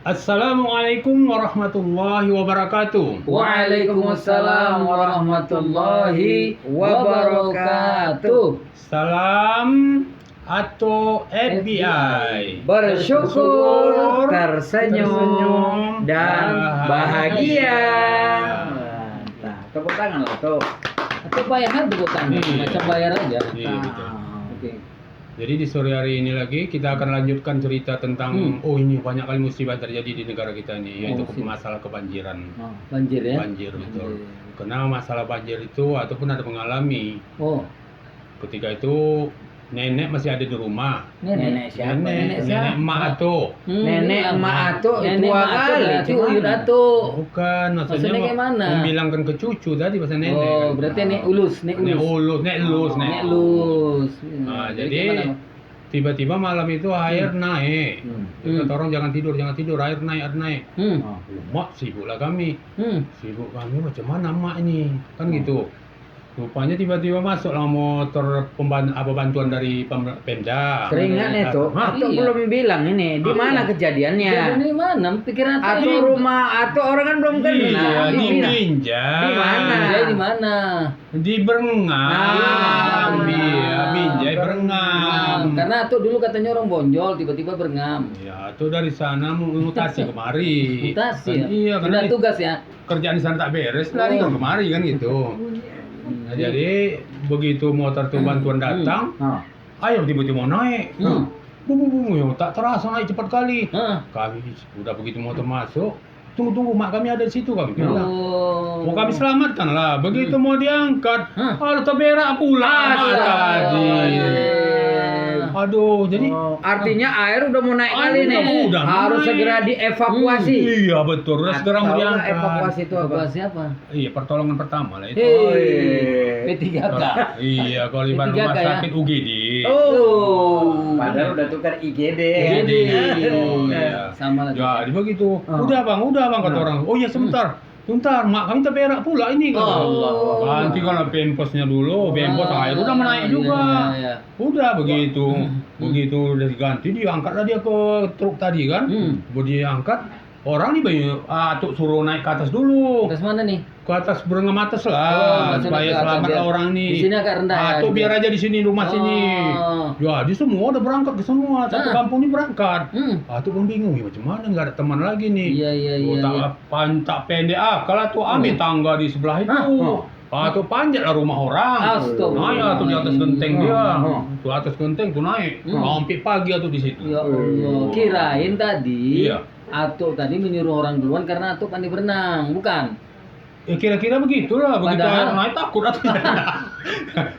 Assalamualaikum warahmatullahi wabarakatuh. Waalaikumsalam warahmatullahi wabarakatuh. Salam atau FBI. Bersyukur, tersenyum, dan bahagia. Mantap. Tepuk tangan lah tuh. Atau bayar kan tepuk tangan, Iya. macam bayar aja. Iya, betul. Oke. Jadi di sore hari ini lagi kita akan lanjutkan cerita tentang ini banyak kali musibah terjadi di negara kita ini, yaitu musibah. masalah kebanjiran. Oh, banjir ya? Banjir betul. Banjir. Karena masalah banjir itu ataupun ada mengalami Oh, ketika itu nenek masih ada di rumah. Nenek siapa? Nenek siapa? emak tuh. Nenek emak Atuk Nenek tua emak Atuk kali, berarti gimana? Uyut Atuk. Bukan, maksudnya Maksudnya kayak mana? membilangkan ke cucu tadi bahasa nenek. Oh, kan. berarti nek ulus, nek Nek ulus. ulus, nek lus, nek. Nek lus. Nah, Hmm, jadi gimana? tiba-tiba malam itu air naik. Kata Hmm. orang jangan tidur, air naik. Hmm. Oh. Mak sibuklah kami. Hmm. Sibuk kami macam mana mak ini? Kan gitu. Rupanya tiba-tiba masuklah motor bantuan dari Pemda. Teringat itu, Hah? Atuk Iya. belum bilang ini, di mana Jadi kejadiannya? di mana? Pikiran Atuk rumah Atuk orang kan belum kenal. Iya, di Bilang. Binjai. Di mana? Jadi di mana? Di Berenggam. Ah. Iya, Binjai Berenggam. Berenggam. Karena Atuk dulu katanya orang bonjol, tiba-tiba berengam. Ya, itu dari sana mutasi kemari. Mutasi Kan, ya? iya, Sudah karena tugas ya? kerjaan di sana tak beres, lari Oh. ke kemari kan gitu. Nah, jadi begitu motor tuh bantuan datang, Oh. ayo tiba-tiba mau naik. Hmm. Ya, tak terasa naik cepat kali. Hah? Kami udah begitu motor masuk, tunggu mak kami ada di situ kami bilang. Oh. Mau kami selamatkan lah. Begitu mau diangkat, Hah? terberak pula mak tadi. Aduh, jadi Oh, artinya air udah mau naik Air kali nih. udah Harus naik. segera dievakuasi. iya betul, udah segera mau Tahu nggak diangkat. evakuasi itu apa? Apa siapa? Iya, pertolongan pertama lah itu. Hei. P3K. Iya, kalau di rumah P3K ya? sakit UGD. Oh, padahal udah tukar IGD. UGD. Oh, Iya. sama lagi. Jadi begitu. Oh. Udah bang kata orang. Oh iya sebentar. Sebentar, mak kami terberak pula ini kata. Oh. Nanti kalau pemposnya dulu, pempos air udah menaik juga. Iya. Udah begitu. Begitu udah diganti, diangkatlah dia ke truk tadi kan. Dia angkat, orang nih Atuk suruh naik ke atas dulu. Atas mana nih? Ke atas berenggam atas Oh, lah, maksudnya supaya ke atas selamat biar- lah orang nih. di sini agak rendah ya, Atuk biar biar- aja di sini, rumah sini. Oh. Jadi semua udah berangkat ke semua, satu Ah. kampung ini berangkat. Hmm. Atuk pun bingung, ya macam mana nggak ada teman lagi nih. Iya, iya, iya, Tak iya. pantak pendek kalau tuh ambil tangga di sebelah itu. Tuh panjat lah rumah orang. Astagfirullah. Naik tuh di atas genteng dia. Oh. Tuh atas genteng tuh naik. Sampai pagi tuh di situ. Ya Allah, kirain tadi Iya. Atuk tadi menyuruh orang duluan karena Atuk pandai berenang, bukan? Ya kira-kira begitulah, begitu Padahal- air naik takut Atuk.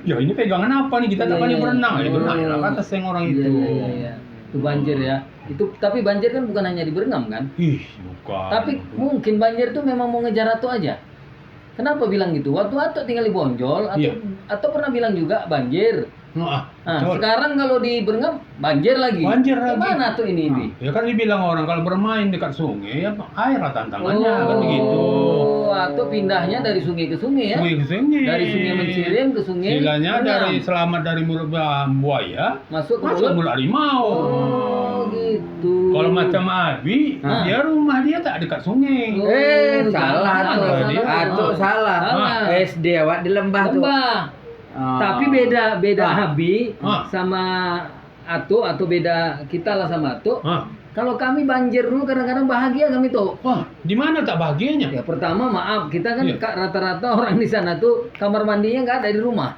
Ya ini pegangan apa nih, kita tak Iya, pandai iya. berenang. Itu Oh. naiklah ke atas yang orang Iya, itu. iya, iya. Itu banjir ya. Itu tapi banjir kan bukan hanya di Berenggam kan? Ih, bukan. Tapi mungkin banjir itu memang mau ngejar Atuk aja. Kenapa bilang gitu? Waktu Atuk tinggal di Bonjol, Iya. atau pernah bilang juga banjir. Nah, Nah, betul. sekarang kalau di Berenggam banjir lagi. Banjir lagi. Gimana tuh ini? Bi? Ya kan dibilang orang kalau bermain dekat sungai ya air lah tantangannya kan begitu. Oh, atau pindahnya dari sungai ke sungai ya? Sungai ke sungai. Dari sungai Mencirim ke sungai. Istilahnya Berenggam. dari selamat dari mulut buaya masuk ke masuk mulut. mulut harimau. Oh, gitu. Kalau macam Abi, Ah. dia rumah dia tak dekat sungai. Salah tuh. salah. Atuk salah. Salah. SD awak di lembah tuh. Lembah. Oh. Tapi beda Ah. Habi Ah. sama Atuk atau beda kita lah sama Atuk. Hah? Kalau kami banjir dulu kadang-kadang bahagia kami tuh. Wah, di mana tak bahagianya? Ya pertama maaf kita kan Iya. rata-rata orang di sana tuh kamar mandinya nggak ada di rumah.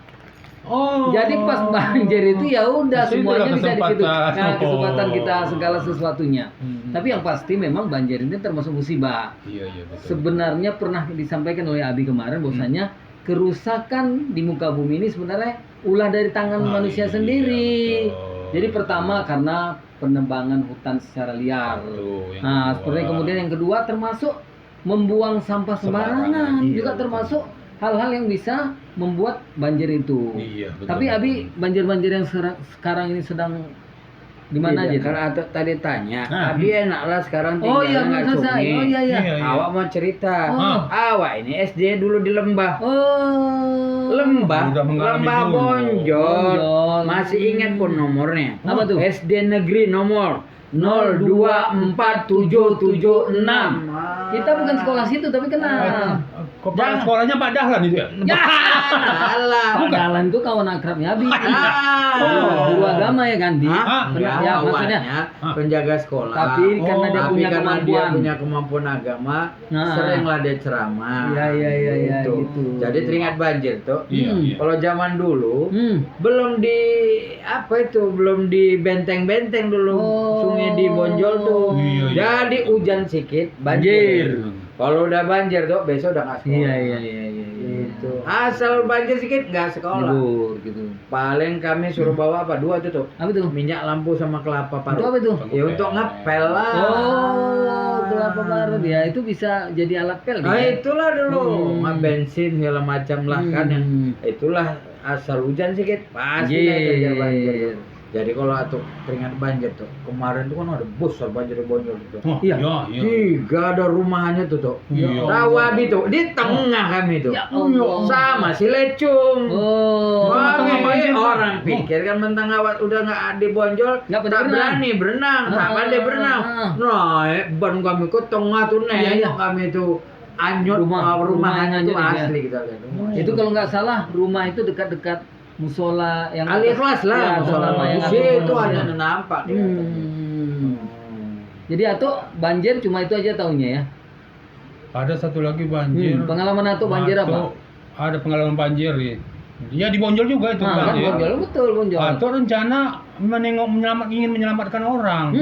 Oh. Jadi pas banjir itu ya udah Di situ semuanya lah bisa di situ. kesempatan. Nah, kesempatan Oh. kita segala sesuatunya. Hmm. Tapi yang pasti memang banjir ini termasuk musibah. Iya, betul. Sebenarnya pernah disampaikan oleh Abi kemarin bahwasanya kerusakan di muka bumi ini sebenarnya ulah dari tangan Ah, manusia iya, sendiri. betul. Jadi pertama karena penebangan hutan secara liar. Satu, yang Nah, kedua. seperti kemudian yang kedua termasuk membuang sampah sembarangan, Sembarangan, iya, juga betul. termasuk hal-hal yang bisa membuat banjir itu. Iya, betul. Tapi Abi, banjir-banjir yang sekarang ini sedang di mana aja? tuh? Karena Atuk tadi tanya, Ah. Abi enaklah sekarang Oh iya, tinggalnya nggak nggak selesai. sungai. Oh iya iya. Iya. Awak mau cerita. Oh. Awak ini SD dulu di lembah. Oh. Lembah, Udah mengalami lembah dulu. Bonjol. Bonjol. Masih ingat pun nomornya. Apa tuh? SD negeri nomor 024776. Kita bukan sekolah situ tapi kenal. Kepala sekolahnya Pak Dahlan itu ya? Ya, Salah. Pak Dahlan itu kawan akrabnya Abi. Ah. Guru agama ya kan di. Ah, Ya, maksudnya. penjaga sekolah. Tapi karena dia Tapi punya karena dia kemampuan. punya kemampuan agama, Nah. seringlah dia ceramah. Iya, Gitu. gitu. Jadi teringat banjir tuh. Iya, iya. Kalau zaman dulu Hmm. belum di belum di benteng-benteng dulu, Oh. sungai di Bonjol tuh. Iya, iya. Jadi hujan sedikit banjir. Kalau udah banjir tuh besok udah nggak sekolah. Iya. Gitu. Asal banjir sedikit nggak sekolah. Libur gitu. Paling kami suruh bawa apa? Dua tuh tuh. Apa tuh? Minyak lampu sama kelapa Itu parut. apa tuh? Ya untuk ngepel lah. Oh, kelapa parut ya. Itu bisa jadi alat pel Nah ya? itulah dulu, Hmm. bensin segala macam lah kan yang itulah asal hujan sedikit pasti lah terjadi banjir tuh. Jadi kalau atau teringat banjir tuh kemarin tuh kan ada besar banjir di Bonjol itu. Oh, Iya. iya. Tiga ada rumahnya tuh. Iya. Rawabi tuh di tengah kami tuh. Ya Allah. Sama si Lecung. Oh. Wah, tengah banjir, Pak. orang pikir kan mentang awat udah nggak di Bonjol, Nggak tak pandai berani berenang, tak Ah, pandai berenang. ah. Naik ban kami ke tengah tuh Iya, iya. kami tuh anyut Rumahnya rumahannya tuh anyut, ya. asli kita lihat. Itu kalau nggak salah rumah itu dekat-dekat musola yang Al-Ikhlas lah, Ya, musola musola yang di situ atas. hanya nampak. di atas. Jadi Ato banjir cuma itu aja tahunya ya. Ada satu lagi banjir. Pengalaman Ato banjir apa? Ada pengalaman banjir ya. Dia di Bonjol juga itu Nah, kan banjir. Bonjol betul Bonjol. Atau rencana ingin menyelamatkan orang.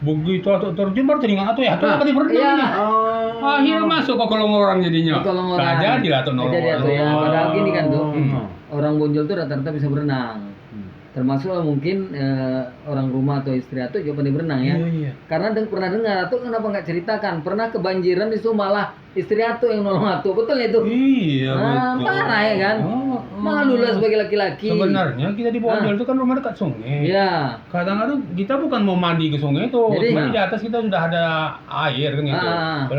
Begitu atau terjun baru teringat atau ya atau tadi berenang. Iya. Ya. Akhirnya masuk ke kolong orang jadinya. Di kolong orang. Nggak jadi lah tuh nolong. Nggak jadi Ato ya. Padahal gini kan tuh. Hmm. Orang Bonjol tuh rata-rata bisa berenang. Termasuk mungkin orang rumah atau istri Ato juga pandai berenang ya. Iya. Karena pernah dengar Ato kenapa nggak ceritakan pernah kebanjiran itu malah istri Ato yang nolong Ato, betul ya itu? Iya, betul. Parah ya kan? Malu lah sebagai laki-laki. Sebenarnya kita di Bonjol itu kan rumah dekat sungai. Iya. Kadang-kadang kita bukan mau mandi ke sungai itu, Jadi, cuma di atas kita sudah ada air kan gitu.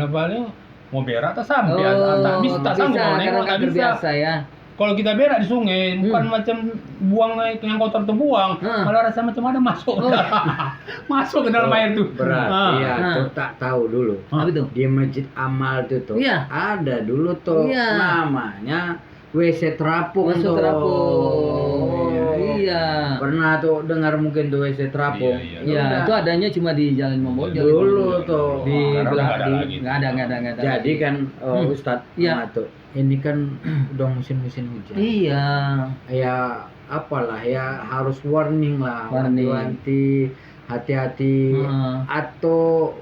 Paling mau berak atau sampai tak bisa, tak sanggup mau karena nengok, nggak tak bisa. terbiasa ya. Kalau kita berak di sungai, bukan macam buang yang kotor tuh buang, malah rasa macam ada masuk, masuk ke dalam air tuh. Berarti ya tuh tak tahu dulu. Apa itu? Di Masjid Amal tuh Iya. ada dulu tuh Iya. namanya WC terapung Masuk tuh. terapung. Iya. Pernah tuh dengar mungkin tuh WC terapung. Iya, Iya, Udah. itu adanya cuma di Jalan Membojol. Dulu tuh. Di Sekarang belah nggak ada di lagi. nggak ada. Jadi kan Ustadz Iya. tuh ini kan udah musim-musim hujan. Iya. Ya apalah ya harus warning lah. Warning. Wanti hati-hati Heeh. atau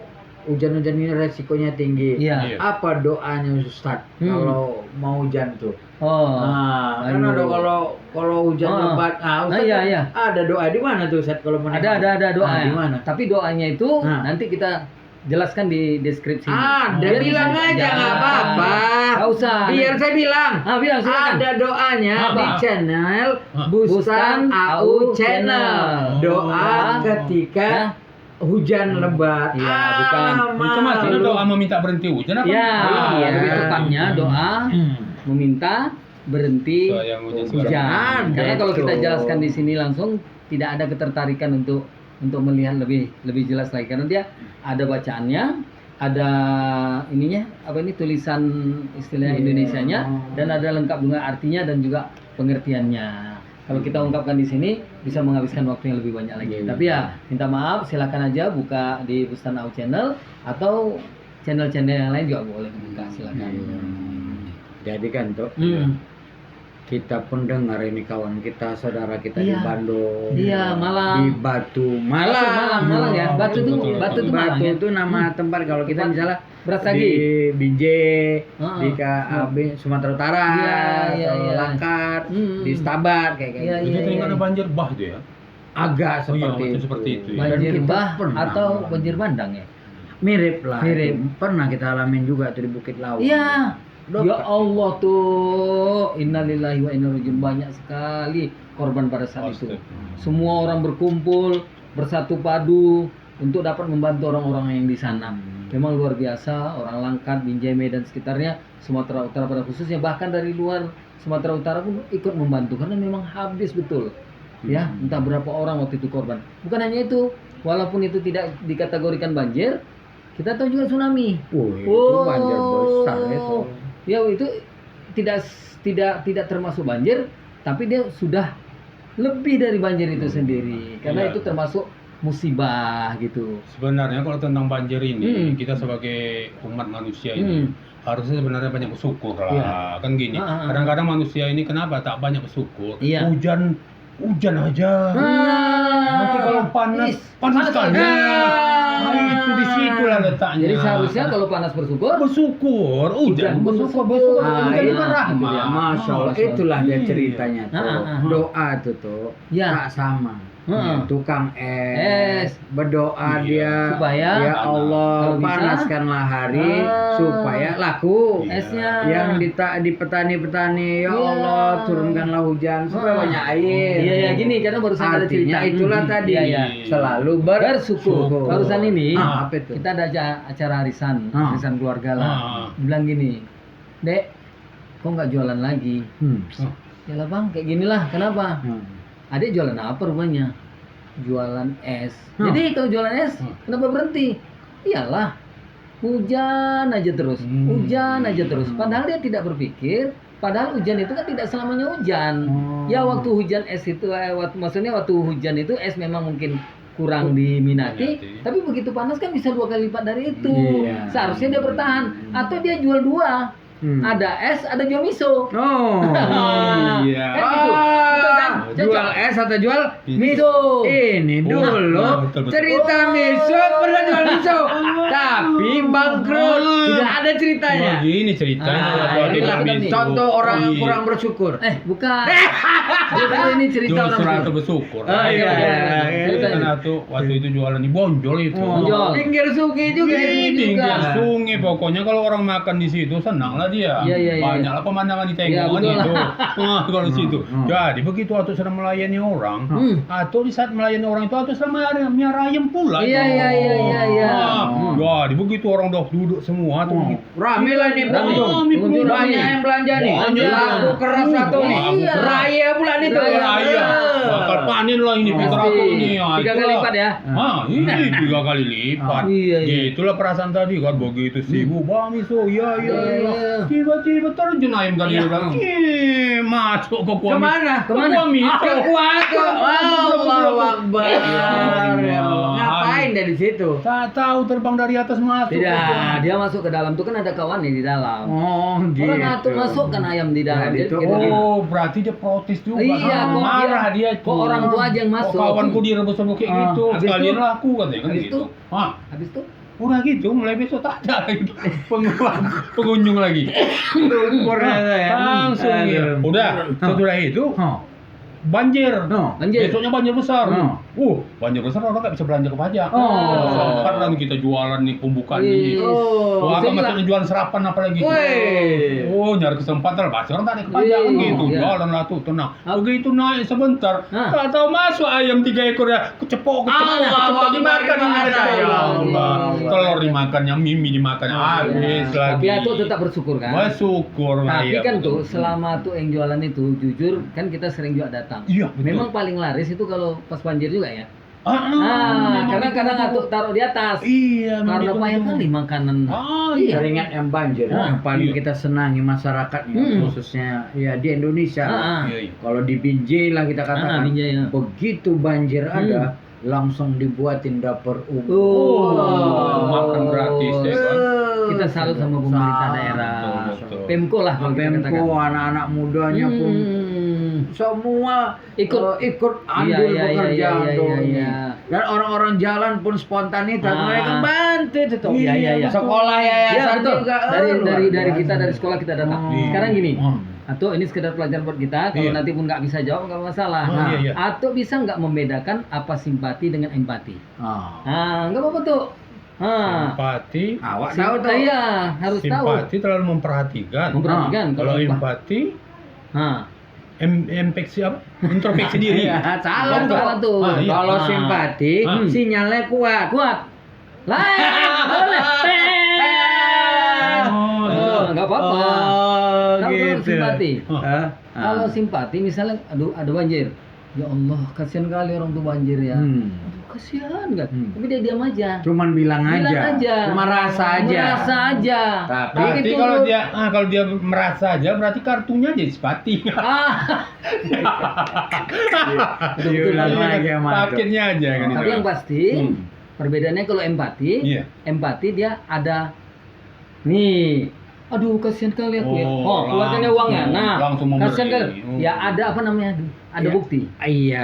hujan-hujan ini resikonya tinggi. Iya. Iya. Apa doanya Ustadz kalau mau hujan tuh? Oh. Nah, kan Aduh. ada kalau hujan lebat. Ustadz iya, kan iya. ada doa di mana tuh Ustadz kalau mau Ada doa. Di mana? Tapi doanya itu Nah. nanti kita jelaskan di deskripsi. Ada, Biar bilang bisa- aja Jangan. nggak apa-apa. Nggak usah. Biar saya bilang. Bilang silakan. Ada doanya Apa? di channel Hah? Bustan AU Channel. Channel. Doa ketika Ya. hujan lebat. Iya, bukan. Itu masih malu. doa meminta berhenti hujan apa? Ya, Iya. lebih tepatnya doa meminta berhenti Doa yang hujan hujan. sekarang. Karena kalau kita Betul. jelaskan di sini langsung tidak ada ketertarikan untuk melihat lebih jelas lagi karena dia ada bacaannya, ada ininya apa ini tulisan istilahnya Iya. Indonesianya dan ada lengkap juga artinya dan juga pengertiannya. Kalau kita ungkapkan di sini bisa menghabiskan waktu yang lebih banyak lagi. Iya. Tapi ya minta maaf, silakan aja buka di Bustan Au Channel atau channel-channel yang lain juga boleh buka, silakan. Jadi kan tuh kita pendengar ini kawan kita, saudara kita di Iya. Bandung. Iya, Malang. Di Batu Malang. Malang ya. Batu itu Betul, Batu itu betul. Malang Batu ya. itu nama tempat kalau kita Tempat misalnya Brastagi. di Binjai, Heeh. di KAB Sumatera Utara, Iya, iya, atau iya. Langkat, Hmm. di Stabat kayak Iya, Itu teringat ada banjir bah itu ya. agak Oh iya, seperti macam itu. seperti itu ya. Dan Banjir kita bah pernah atau banjir bandang ya? mirip lah. Mirip. itu. Pernah kita alamin juga tuh di Bukit Lawang. Iya. Dok. Ya Allah tuh, innalillahi wa inna ilaihi raji'un, banyak sekali korban pada saat itu. Semua orang berkumpul, bersatu padu untuk dapat membantu orang-orang yang di sana. Memang luar biasa, orang Langkat, Binjai, Medan sekitarnya, Sumatera Utara pada khususnya, bahkan dari luar Sumatera Utara pun ikut membantu karena memang habis betul. Ya, entah berapa orang waktu itu korban. Bukan hanya itu, walaupun itu tidak dikategorikan banjir, kita tahu juga tsunami. Itu banjir besar itu. Ya itu tidak termasuk banjir, tapi dia sudah lebih dari banjir itu sendiri, karena Iya. itu termasuk musibah gitu. Sebenarnya kalau tentang banjir ini, kita sebagai umat manusia ini harusnya sebenarnya banyak bersyukur lah. Iya. Kan gini, kadang-kadang manusia ini kenapa tak banyak bersyukur? Iya. Hujan aja. Nanti kalau panas sekali. Nah, itu di situ lah letaknya. Jadi seharusnya kalau panas bersyukur, bersyukur, hujan bersyukur, hujan iya. kan rahmat. Ya, Masya Allah, itulah dia Iya. ceritanya tuh. Doa tuh Ya. tak sama. Heeh. Tukang Es. berdoa Iya. dia Supaya ya Allah kalau bisa, panaskanlah hari supaya laku. Iya. esnya. Yang di petani-petani ya Iya. Allah turunkanlah hujan supaya banyak air. Iya ya gini, karena barusan ada cerita. Artinya itulah tadi Iya, iya. selalu Bersyukur. Barusan ini apa itu? kita ada acara arisan keluarga lah. Bilang gini, Dek, kok nggak jualan lagi? Yalah bang, kayak gini lah. Kenapa? Adik jualan apa rupanya? Jualan es. Jadi kalau jualan es, kenapa berhenti? Iyalah, hujan aja terus, hujan aja terus. Padahal dia tidak berpikir, padahal hujan itu kan tidak selamanya hujan. Ya waktu hujan es itu, maksudnya waktu hujan itu es memang mungkin kurang diminati, tapi begitu panas kan bisa 2 kali lipat dari itu. Iya. Seharusnya dia bertahan, atau dia jual 2. Ada es, ada jual miso. Iya. Kan gitu. Betul kan? Jual Cocok. es atau jual Miso. Ini dulu betul. cerita miso pernah jual miso tapi bangkrut, tidak ada ceritanya. Begini ceritanya. Ah, kalau ini dia lah kita bisa. nih. Contoh orang Iya. kurang bersyukur. Bukan. Bukan, ini cerita orang Justru bersyukur. itu bersyukur. Oh, iya. Ceritanya. Karena tuh waktu itu jualan di Bonjol itu. Bonjol. Pinggir sungai juga. Di juga. pinggir sungai pokoknya kalau orang makan di situ senang lah dia. Iya, iya, iya. Banyak lah pemandangan di Iya, tengok betul itu. lah. Nah, kalau di situ. Jadi begitu waktu sedang melayani orang, atau di saat melayani orang itu atau sedang miara ayam pula. Iya, itu. iya, iya, iya, iya. Jadi begitu orang udah duduk semua tuh begitu. Rame lah nih Rame. pengunjung. Pengunjung Banyak rame. yang belanja nih. Banyak. Laku keras satu nih. Iya. Raya pula nih tuh. Raya. Bakal panen lah ini Peter Pasti. aku ini. 3 kali lipat ya. Ini 3 kali lipat. Iya, iya. Itulah perasaan tadi kan begitu sibuk bang miso iya. Tiba-tiba terjun ayam kali udah. Masuk ke kuah Kemana? Kuah miso. Ke kuat ke. Allahu Akbar. Ya Allah. Ngapain dari situ? Tak tahu terbang dari atas masuk. Tidak, dia masuk ke dalam tuh kan ada kawannya di dalam. Oh, gitu. Orang ngatur masukkan ayam di dalam. Nah, Jadi itu. kita gitu. Oh, berarti dia protes juga. Iya, kok marah dia. kok orang tua aja yang masuk. Kok kawanku direbus-rebus kayak gitu. Habis Sekalian itu? laku katanya kan Habis gitu. itu? Hah? Habis itu Udah gitu, mulai besok tak ada lagi pengunjung lagi. Langsung ya. Udah, setelah itu banjir. Banjir. Besoknya banjir besar. Banjir besar orang nggak bisa belanja ke pajak. Sempat kan kita jualan nih pembukaan ini. Wah, apa maksudnya jualan serapan apalagi? Nyari kesempatan lah. Pasti orang tak ada ke pajak kan gitu. Jualan lah tuh, tenang. Begitu naik sebentar, tak tahu masuk ayam 3 ekor ya. Kecepok dimakan. Ya Allah. Telur dimakannya, mimi dimakannya. Habis lagi. tapi Atuk tetap bersyukur kan. Bersyukur lah Tapi ya. kan tuh selama tuh yang jualan itu jujur kan kita sering juga datang. Iya, betul. Memang paling laris itu kalau pas banjir juga ya. memang Karena itu kadang betul. Atuk taruh di atas. Iya, memang Karena itu banyak betul. kali makanan. Iya. Teringat yang banjir yang paling Iya. kita senangi masyarakatnya khususnya ya di Indonesia. Iya, iya. Kalau di Binjai lah kita katakan Binjai, ya. begitu banjir ada langsung dibuatin dapur umum. Makan gratis ya kan. Kita salut sama pemerintah Salut. daerah. Betul. Pemko lah kalau kita Pemko katakan. anak-anak mudanya pun semua ikut andil Iya, iya, bekerja iya, iya, tuh iya, ini. iya. Dan orang-orang jalan pun spontanitas mereka bantu itu tuh. Iya, iya, iya. Sekolah Iya yayasan betul. juga. Dari kita dari sekolah kita datang. Sekarang gini. Atau ini sekedar pelajaran buat kita. Kalau Iya. nanti pun nggak bisa jawab nggak masalah. Iya, iya. Atau bisa nggak membedakan apa simpati dengan empati? Nggak apa-apa tuh. Simpati. Awak tahu tuh. Iya, harus tahu. Simpati terlalu memperhatikan. Memperhatikan. Kalau empati. empati, Hah. empeksi apa? Introspeksi diri. Iya, salah Kan tuh. salah tuh. Iya. Kalau Ah. simpati sinyalnya kuat. Kuat. Boleh. Nggak apa-apa. Kalau simpati. Hah? Kalau simpati misalnya ada banjir. Ya Allah, kasihan kali orang tuh banjir ya. kasihan kan. Tapi dia diam aja. Cuman bilang aja. Cuma rasa aja. Merasa aja. Tapi Berarti itu kalau dia merasa aja berarti kartunya jadi sepati. Diulang lagi sama itu. Paketnya aja kan itu. Tapi yang pasti perbedaannya kalau empati, Iya. empati dia ada nih. Aduh kasihan kali aku ya. Oh, Oh, keluarkannya uangnya. Nah, langsung memberi. kasihan kali. Oh. Ya ada apa namanya? Ada Iya. bukti. Iya.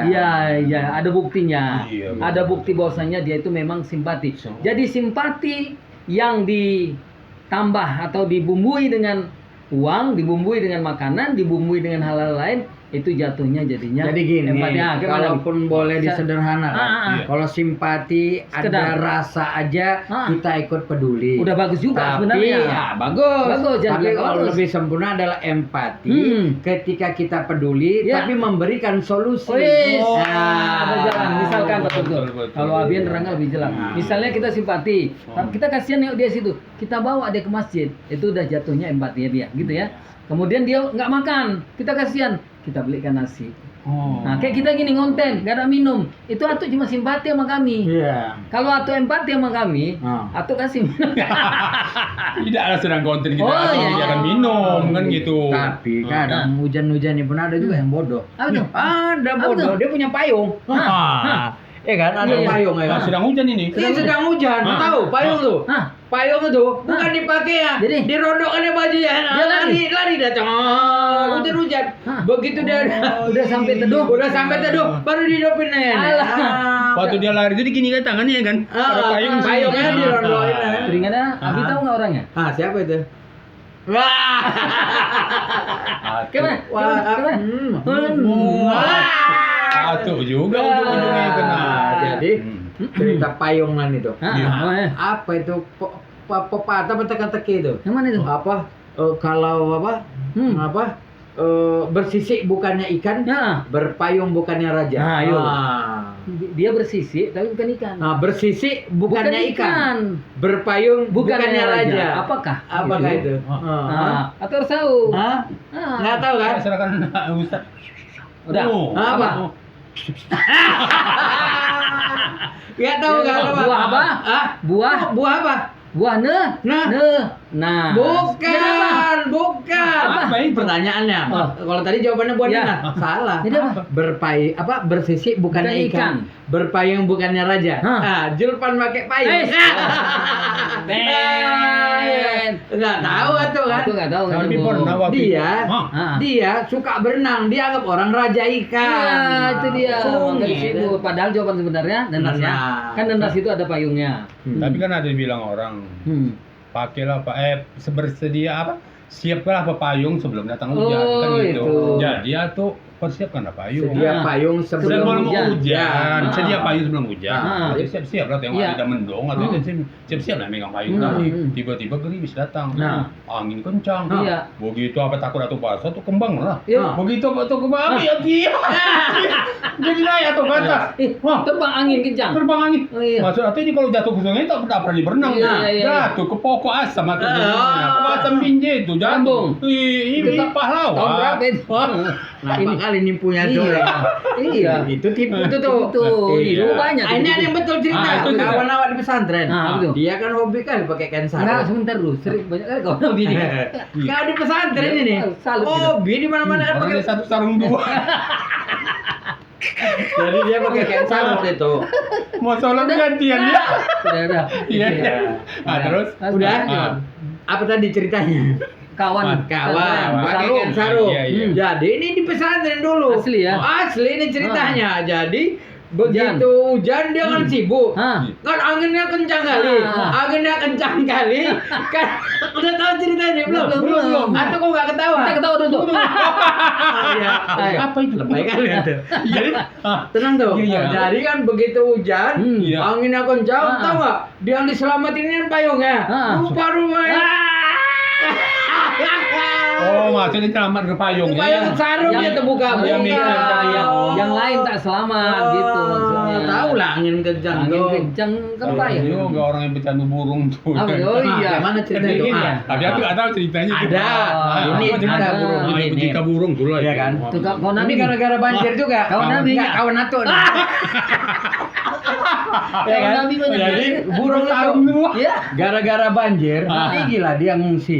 Iya, ada buktinya. Iya, betul. Ada bukti bahwasanya dia itu memang simpati. So. Jadi simpati yang ditambah atau dibumbui dengan uang, dibumbui dengan makanan, dibumbui dengan hal-hal lain, itu jatuhnya jadinya Jadi gini, empati. Ah, gimana? kalaupun boleh disederhanakan, Ah. kalau simpati Sekedar. ada rasa aja, Ah. kita ikut peduli. Udah bagus juga Tapi sebenarnya. ya bagus. Bagus, jangan Tapi bilang kalau bagus. lebih sempurna adalah empati ketika kita peduli, Ya. tapi memberikan solusi. Wis, Nah, ada jalan. Misalkan betul, betul. betul. Kalau Abian nerangnya lebih jelas. Nah. Misalnya kita simpati, kita kasihan yuk dia situ, kita bawa dia ke masjid, itu udah jatuhnya empatinya dia, gitu ya. Kemudian dia nggak makan, kita kasihan, kita belikan nasi. Oh. Nah, kayak kita gini ngonten, nggak ada minum, itu Atu cuma simpati sama kami. Iya. Kalau Atu empati sama kami, Ah. Atu kasih minum. Tidak sedang konten kita Oh, atau iya. jangan minum kan gitu. Tapi kadang hujan-hujannya pun ada juga yang bodoh. Apa tuh? Ada Apa bodoh, tuh? dia punya payung. Iya kan, ada Iya, iya. payung ya kan. Sedang hujan ini. Ini sedang hujan, Ah. tahu payung tuh. Hah? Payung itu bukan dipakai ya. Jadi? Dirodokkannya bajunya. Dia Lari datang. Hujan-hujan. Hah. Begitu dia Udah sampai teduh. Udah sampai teduh, baru dihidupin ya. Alah. Waktu dia lari itu gini kan tangannya kan. Ada payung. Payungnya dirodokin. Teringatnya, Abi tahu nggak orangnya? Ah, siapa itu? Wah. Gimana? Gimana? Atuh juga ujung-ujungnya kena. Jadi cerita payungan itu. Iya. Apa itu pepatah apa teka-teki itu? Yang mana itu? Apa kalau apa? Apa? Bersisik bukannya ikan, Nah, berpayung bukannya raja. Nah, ayo. Ah. dia bersisik tapi bukan ikan. Nah, bersisik bukannya ikan, ikan. berpayung bukannya raja. Apakah? Apakah itu? Nah, atau harus tahu. Hah? Ah. Nggak tahu kan? Silakan Ustaz. Udah. Oh. Apa? Nggak tahu kan? Buah apa? Hah? Buah. Buah apa? Buah Nah. Nah. Bukan. Apa ini? Pertanyaannya. Oh. Kalau tadi jawabannya buahnya Ya. salah. Jadi apa? Bersisik bukannya Bukan ikan. ikan. Berpayung bukannya raja. Hah. Ah, Julpan pakai payung. Ben. Nggak tahu tuh kan? Aku nggak tahu. Tapi Bu. pernah waktu Dia, Ah. dia suka berenang. Dia anggap orang raja ikan. Iya, itu dia. Langsung Maka di gitu. situ. Padahal jawaban sebenarnya nenas ya. Nah. Kan nenas itu ada payungnya. Tapi kan ada yang bilang orang pakailah bersedia apa? Siapkanlah payung sebelum datang hujan Oh, kan gitu. itu. Jadi ya tuh persiapkanlah payung. Sedia payung sebelum Sebelum hujan. hujan, Ah. sedia payung sebelum hujan. Ah. Jadi siap-siap lah yang Iya. ada mendung atau siap-siap lah megang payung Hmm. tadi. Hmm. Tiba-tiba gerimis datang. Nah. Angin kencang. Iya. Begitu apa takut atau basah tuh kembang lah. Iya. Begitu apa tuh kembang ya dia. Jadi naik atau ke atas. Wah, Terbang angin kencang. terbang angin. Oh, iya. Maksudnya ini kalau jatuh ke sungai tak pernah berenang. Iya, iya, iya. Jatuh ke pokok asam atau ke asam binjai itu Lambung. jatuh. Ini Itu pahlawan. tahun berapa itu? Kenapa kali nimpunya tuh? Iya. Itu tipu itu tuh. Itu Iya. dulu banyak. Ah, ini ada yang betul cerita. Ah, itu juga. Kawan awak di pesantren. Ah, betul. Dia kan hobi kali pakai kain Enggak, sarung. sebentar dulu. Sering banyak kali kau nabi ini. Kau di pesantren Iya, ini. salut kita. Hobi di mana-mana kan Orang pakai. ada satu sarung dua. Jadi dia pakai kain sarung itu. Mau sholat gantian dia. Udah. Iya. iya. Ah, terus? Udah. Ah. Apa tadi ceritanya? Kawan. Kawan pakai Sarung. kain sarung. Iya, iya. Jadi ini di pesantren dulu. Asli ya? Asli ini ceritanya. Jadi begitu hujan dia kan sibuk. Hah. Kan anginnya kencang kali. Ah. Anginnya kencang kali. Kan udah tahu ceritanya belum? Belum. Atau kok nggak ketawa? Kita ketawa dulu. Iya. Apa itu? Lebay kali itu. Jadi, Tenang tuh. Iya, iya. Jadi kan begitu hujan, Iya. anginnya kencang, Ah. tahu nggak? Dia yang diselamatin kan payungnya. Ah. Rupa-rupanya. Oh, maksudnya selamat ke payungnya. Payung sarung dia terbuka. Iya, bukan. mikir yang lain tak selamat gitu maksudnya. Tahu lah angin kencang Angin tuh. kencang kan payung. Juga orang yang bercandu burung tuh. Oh iya. Gimana ceritanya itu? Iya. Tapi aku nggak tahu ceritanya. Ada. Ini Apa cerita cerita burung. Oh, Ini. cerita burung dulu Iya kan? Tuh kau Ini nabi. gara-gara banjir juga. Kawan Nabi Enggak, nggak? kawan Nato. Ya Kawan kan? Nabi banyak. Jadi burung itu Iya. gara-gara banjir, pergilah dia ngungsi.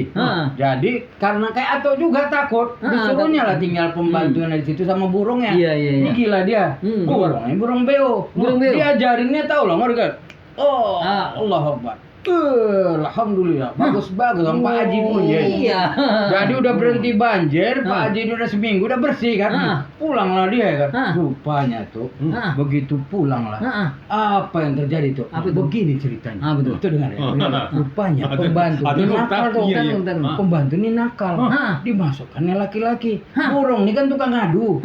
Jadi karena kayak Ato juga takut, disuruhnya lah tinggal pembantunya di situ sama burungnya. Iya, iya, iya. Pergilah dia. Burungnya burung beo. Burung beo. Diajarinnya tahu lah, mereka. Oh, Allah Akbar. Alhamdulillah, bagus sama Pak Haji pun ya. Iya. Jadi udah berhenti banjir, Pak Haji ini udah seminggu udah bersih kan. Pulanglah dia kan. Rupanya tuh, begitu pulang lah. Apa yang terjadi tuh? Apa itu? Begini ceritanya. Betul. Itu dengar ya. Rupanya pembantu Ada ini dokter, nakal tuh. iya, iya. Pembantu ini nakal. Dimasukkannya laki-laki. Burung ini kan tukang ngadu.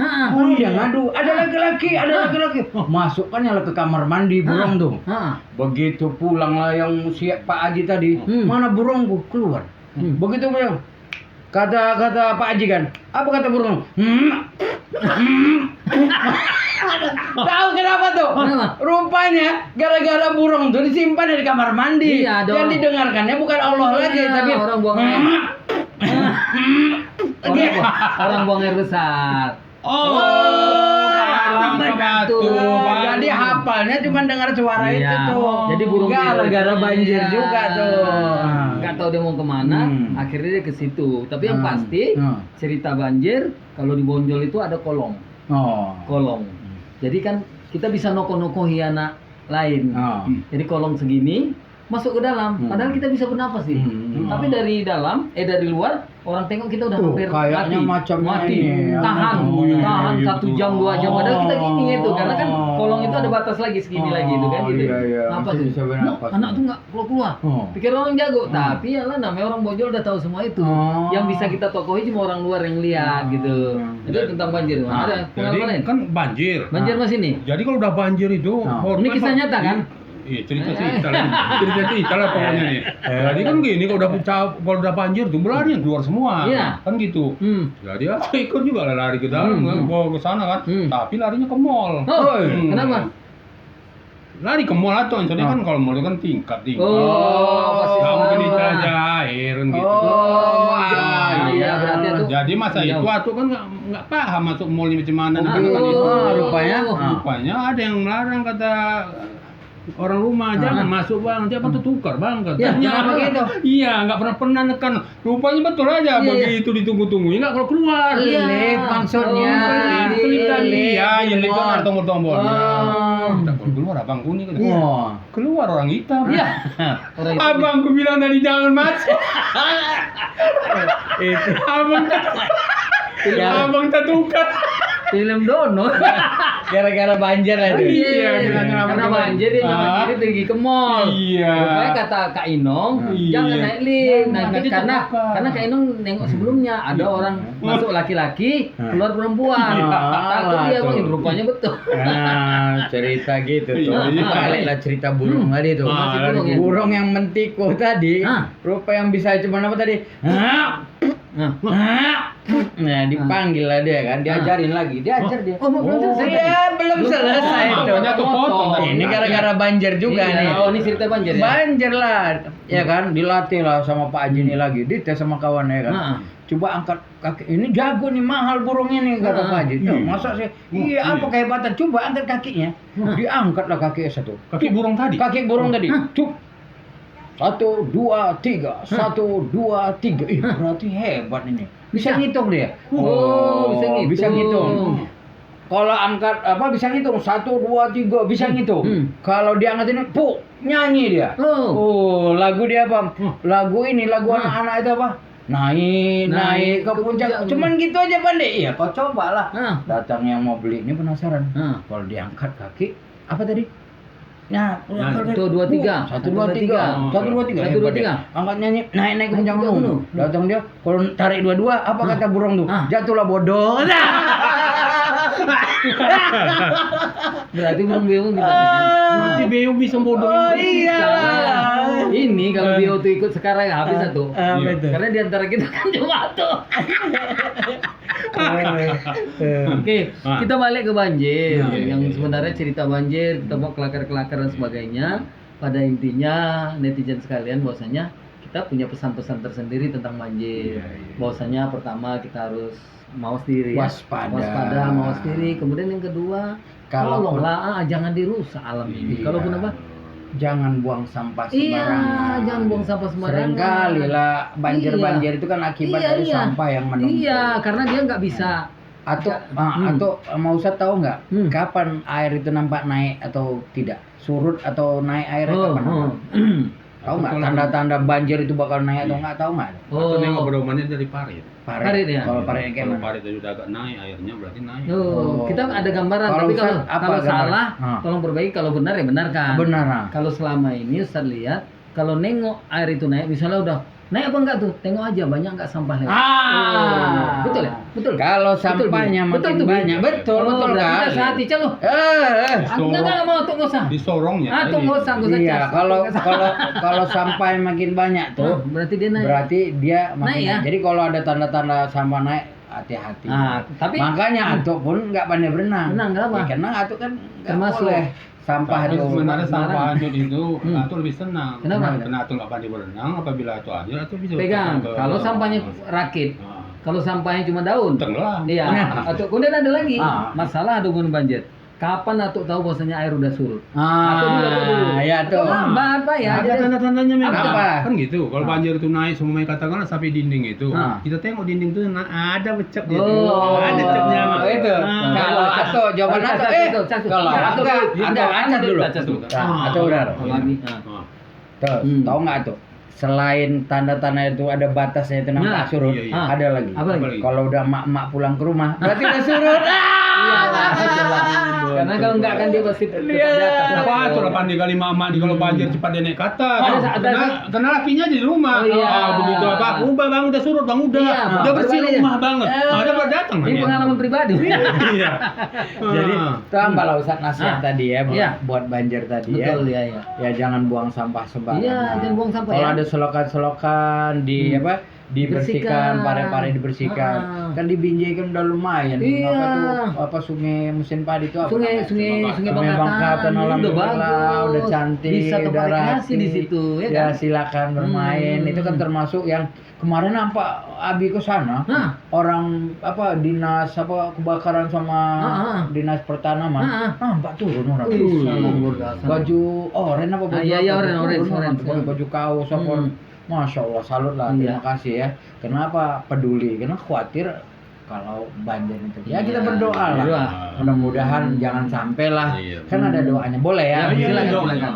Dia ngadu. Ada laki-laki, ada laki-laki. Masukkannya lah ke kamar mandi burung tuh. Begitu pulang lah yang si Pak Haji tadi, mana burungku keluar. Begitu bilang, kata Pak Haji kan, apa kata burung? Tahu kenapa tuh? Kenapa? Rupanya gara-gara burung tuh disimpan di kamar mandi. Iya, dong. Yang didengarkannya bukan Allah lagi, tapi orang buang air. Orang buang air besar. Batu. Jadi hafalnya cuma dengar suara Iya. itu tuh. Jadi burung gara-gara itu. banjir Iya. juga tuh. Nggak tahu dia mau kemana, akhirnya dia ke situ. Tapi yang pasti cerita banjir kalau di Bonjol itu ada kolong. Kolong. Jadi kan kita bisa noko-nokohi anak lain. Jadi kolong segini masuk ke dalam. Padahal kita bisa bernapas sih. Tapi dari dalam, dari luar orang tengok kita udah hampir kayaknya mati. macamnya Mati. ini, Tahan, tahan gitu. 1 jam 2 jam. Padahal kita gini itu, karena kan kolong itu ada batas lagi segini lagi itu kan gitu. Iya, Apa masih tuh? bisa bernapas. Anak tuh nggak keluar. Pikir orang jago, tapi ya lah namanya orang Bonjol udah tahu semua itu. Yang bisa kita tokohi cuma orang luar yang lihat gitu. Itu tentang banjir. Ada Jadi pengalaman lain? kan banjir. Banjir mas ini. Jadi kalau udah banjir itu, Ini kisah nyata kan? Iya, cerita lah pokoknya nih. Jadi kan gini, kalau udah banjir tuh berlari yang keluar semua. Iya. Kan gitu. Jadi aku ikut juga lah lari ke dalam, ke sana kan. Tapi larinya ke mall. Oh, kenapa? Lari ke mall atau soalnya kan kalau mall itu kan tingkat. Oh, Nggak mungkin di aja air kan gitu. iya, berarti itu. Jadi masa itu aku kan nggak paham masuk mall ini macam mana. Rupanya. Rupanya ada yang melarang kata orang rumah, jangan masuk bang, jangan tukar bang katanya. begitu. Iya, nggak pernah nekan. Rupanya betul aja begitu ditunggu-tunggu, nggak kalau keluar. Lift maksudnya. Kelip tadi, ya, yang lift kan ada tombol-tombolnya. Udah kalau keluar abang kuning kan. Keluar orang hitam. Iya. Orang itu. Abangku bilang tadi jangan masuk. Abang tak tukar. Film Dono. Gara-gara banjir aja. Iya, karena banjir dia banjir pergi ke mall. Iya. Rupanya kata Kak Inong, jangan naik lift. Nanti karena Kak Inong nengok sebelumnya ada orang masuk laki-laki, keluar perempuan. Takut dia bang, rupanya betul. Nah, cerita gitu tuh. Baliklah cerita burung tadi tuh. Masih burung ya? Burung yang mentiko tadi, rupa yang bisa cuma apa tadi? Nah, dipanggil lah dia kan, diajarin lagi, diajar dia. Oh, belum selesai tadi? Iya, belum selesai tuh. Banyak tuh potong. Ini gara-gara banjir juga Iya. nih. Oh, ini cerita banjir ya? Banjir lah, ya kan, dilatih lah sama Pak Haji ini lagi, dites sama kawannya kan. Coba angkat kaki, ini jago nih, mahal burungnya nih kata Pak Haji. Masa sih? Iya, apa kehebatan? Coba angkat kakinya, diangkatlah kaki satu. Kaki burung tadi. Kaki burung tadi, cuk. 1, 2, 3, 1, 2, 3. Berarti hebat ini. Bisa ngitung dia. Oh, Bisa ngitung. Kalau angkat apa bisa ngitung 1, 2, 3 bisa ngitung. Kalau diangkat ini, nyanyi dia. Lagu dia apa? Lagu ini, lagu anak-anak itu apa? Naik ke puncak. Cuman gitu aja pandai. Iya, kau cobalah. Datang yang mau beli ini penasaran. Kalau diangkat kaki, apa tadi? Nah, 1, 2, 3. 1, 2, 3. 1, 2, 3. 1, 2, 3. Angkat nyanyi, naik ke puncak gunung. Datang dia, kalau tarik dua-dua, apa kata burung tuh? Jatuhlah bodoh. Berarti burung beung gitu. Berarti beung bisa bodohin. Iya. Ini kalau BO2 ikut sekarang habis satu. Betul. Karena di antara kita kan cuma satu. Oke, kita balik ke banjir. Iya, Yang iya. sebenarnya cerita banjir, kita mau kelakar-kelakar dan sebagainya. Pada intinya netizen sekalian bahwasanya kita punya pesan-pesan tersendiri tentang banjir. Iya, iya. Bahwasanya pertama kita harus mawas diri ya. Waspada. Mawas diri. Kemudian yang kedua, Kalaupun- tolonglah jangan dirusak alam ini. Iya. Kalaupun apa? Jangan buang sampah Iya, sembarangan. jangan buang sampah sembarangan. Seringkali lah banjir-banjir itu kan akibat Iya, dari iya. sampah yang menumpuk. Iya, karena dia nggak bisa. Atau mau Ustaz tahu nggak kapan air itu nampak naik atau tidak? Surut atau naik airnya kapan nampak? Tahu nggak Kalau- tanda-tanda banjir itu bakal naik atau Iya. nggak? Tahu nggak? Atau nengok pedomannya dari parit. Parit ya? Kalau parit kayak Kalau mana? parit tadi udah agak naik, airnya berarti naik. Oh, kita ada gambaran, Kalau tapi Ustaz, apa kalau gambaran? salah, Ah. tolong perbaiki. Kalau benar ya benarkan. Benar. Nah. Kalau selama ini Ustaz lihat, kalau nengok air itu naik, misalnya udah naik apa enggak tuh? Tengok aja banyak enggak sampah lewat. Oh, betul ya? Betul. Kalau Betul, sampahnya Bi. makin Betul tuh, Bi. banyak, betul Oh, betul berarti kan? kita sehati calo. Enggak mau tuh nggak usah. Di sorongnya. Ah, tuh tadi. nggak usah. Iya, cas. kalau Nggak usah. kalau sampah yang makin banyak tuh, berarti dia naik. berarti dia makin Naik ya? Jadi kalau ada tanda-tanda sampah naik, hati-hati. Ah, tapi Makanya Atuk pun nggak pandai berenang. Berenang, kenapa? Ya, karena Atuk kan nggak Termasuk. boleh sampah Tapi itu. sebenarnya sampah sembarang. hanyut itu Hmm. Atu lebih senang. Kenapa? Karena Atu nggak pandai berenang, apabila Atu hanyut Atu bisa pegang. ke- Kalau sampahnya rakit, Ah, kalau sampahnya cuma daun, tenggelam. iya. Nah. Atau kemudian ada lagi Ah. masalah hubungan banjir. Kapan Atuk tahu bahwasanya air udah surut? Atuk dulu. Ya tuh. Lambat Pak ya. Ada Jadi- tanda-tandanya memang. Apa? Kan gitu. Kalau banjir itu naik semua katakanlah sampai dinding itu. Ah. Kita tengok dinding itu ada becek dia. Oh. Ada cepnya. Oh, itu. Ah. Kalau Atuk jawaban Cas, Atuk cas, cas, cas. kalau Ya, Atuk Atuk, ada aja dulu. Cas dulu. Nah, Atuk udah. Lagi. Ah. Ah. Tuh, tahu nggak tuh? Selain tanda-tanda itu ada batasnya itu nampak Nah, surut, iya, iya. ada lagi. Apa lagi? Kalau udah mak-mak pulang ke rumah, berarti udah surut. Iya, coba. Karena kalau enggak kan dia pasti tetap di atas. Apa tuh lah pandai kali mak di kalau banjir cepat dia naik ke atas. Ada- Karena lakinya di rumah. Oh, iya. Begitu apa? Bang udah surut, Bang udah. Iya, Udah bersih berbalik. rumah banget. Ada pada datang. Ini pengalaman pribadi. Iya. Jadi tambah lah Ustaz nasihat Ah. tadi ya buat, Iya. buat banjir tadi ya. Betul ya, ya. Ya jangan buang sampah sembarangan. Iya, jangan buang sampah Kalau ya. ada selokan-selokan di apa? Dibersihkan, Bersihkan. pare-pare dibersihkan. Ah. Kan di Binjai kan udah lumayan. Iya. Apa tuh? Apa sungai musim padi itu apa? Sungai namanya? Sungai Sungai Bangkatan Bangkatan, udah alhamdulillah, bagus, udah cantik, bisa tempat udah rekreasi rapi. di situ ya Ya kan. silakan bermain. Itu kan termasuk yang kemarin nampak Abi ke sana. Hah? Orang apa dinas apa kebakaran sama dinas pertanaman. Nampak turun orang. Wih, luar biasa. Baju oranye apa baju? Iya, iya, apa? orange, Turun orang, orange. pakai baju kaos apa. Masya Allah, salut lah. Iya. Terima kasih ya. Kenapa peduli? Karena khawatir kalau banjir itu. Ya kita Iya, berdoa lah. berdoa. Mudah-mudahan jangan sampai lah. Iya. Kan ada doanya. Boleh ya? Ya, silakan, dong. silakan.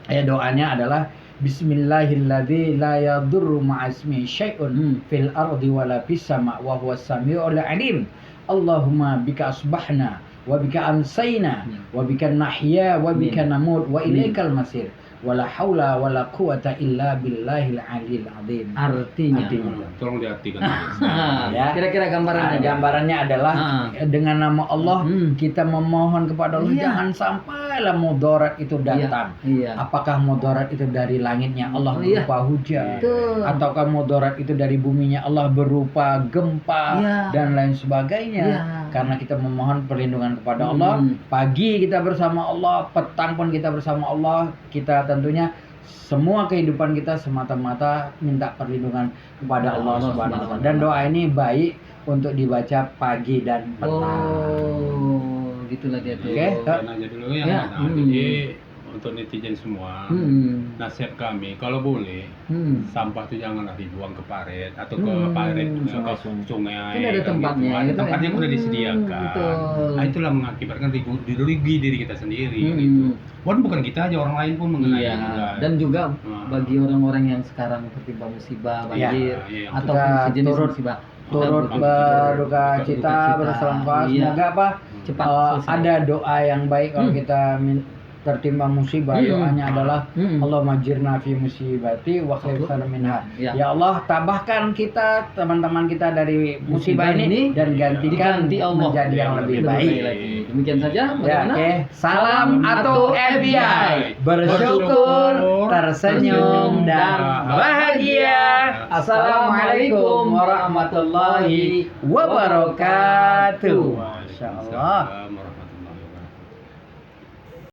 Ya doanya adalah Bismillahilladzi la yadurru ma'asmi syai'un fil ardi wala fis sama' wa huwas samiul alim. Allahumma bika asbahna wa bika amsayna wa bika nahya wa bika namut wa ilaikal masir. Wala haula wala quwata illa billahil aliyil azim. Artinya. Tolong diartikan. Ya. Kira-kira gambarannya. Gambarannya adalah dengan nama Allah kita memohon kepada Allah Iya. jangan sampailah mudarat itu datang. Iya. Apakah mudarat itu dari langitnya Allah Iya. berupa hujan, Betul. ataukah mudarat itu dari buminya Allah berupa gempa Iya. dan lain sebagainya? Iya. Karena kita memohon perlindungan kepada Allah, pagi kita bersama Allah, petang pun kita bersama Allah, kita tentunya semua kehidupan kita semata-mata minta perlindungan kepada Allah Subhanahu wa taala. Dan doa ini baik untuk dibaca pagi dan petang. Oh, gitulah dia tuh. Oke. Dan aja dulu yang Ya. mana. Jadi untuk netizen semua, nasihat kami kalau boleh sampah itu janganlah dibuang ke parit atau ke parit ke sungai. Kan ada kayak tempatnya, gitu. Ada gitu tempatnya ya. yang udah disediakan. Betul. Nah itulah mengakibatkan dirugi diri kita sendiri. Gitu. Walaupun bukan kita aja, orang lain pun mengenai Iya. juga. Dan juga Nah. bagi orang-orang yang sekarang tertimpa musibah banjir iya, atau kita sejenis turut- musibah Turut berduka cita, bersalam Iya. semoga apa cepat ada selesai. doa yang baik kalau kita tertimpa musibah, doanya adalah Allah majirna fi musibati wa khaifana minha. Ya Allah, tabahkan kita, teman-teman kita dari musibah ini dan gantikan menjadi yang lebih baik. Demikian saja. Ya, oke. Salam atau FBI. Bersyukur, tersenyum dan bahagia. Assalamualaikum warahmatullahi wabarakatuh. Masya Allah.